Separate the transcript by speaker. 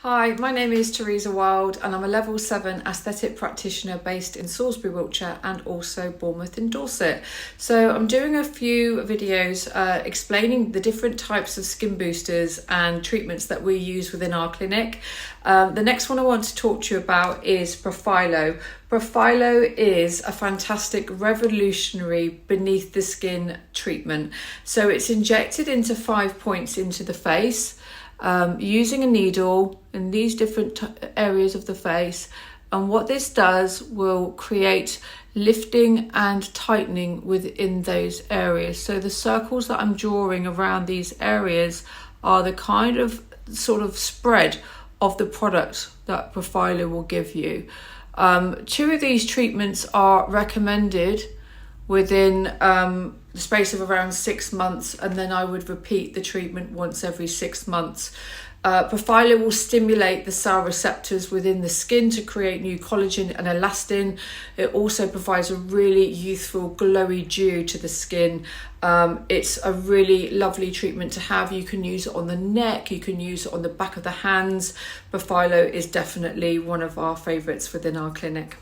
Speaker 1: Hi, my name is Teresa Wild and I'm a level 7 aesthetic practitioner based in Salisbury, Wiltshire and also Bournemouth in Dorset. So I'm doing a few videos explaining the different types of skin boosters and treatments that we use within our clinic. The next one I want to talk to you about is Profhilo. Profhilo is a fantastic revolutionary beneath the skin treatment. So it's injected into 5 points into the face. Using a needle in these different areas of the face, and what this does will create lifting and tightening within those areas. So the circles that I'm drawing around these areas are the kind of sort of spread of the product that Profhilo will give you. 2 of these treatments are recommended within the space of around 6 months, and then I would repeat the treatment once every 6 months. Profhilo will stimulate the cell receptors within the skin to create new collagen and elastin. It also provides a really youthful, glowy dew to the skin. It's a really lovely treatment to have. You can use it on the neck, you can use it on the back of the hands. Profhilo is definitely one of our favourites within our clinic.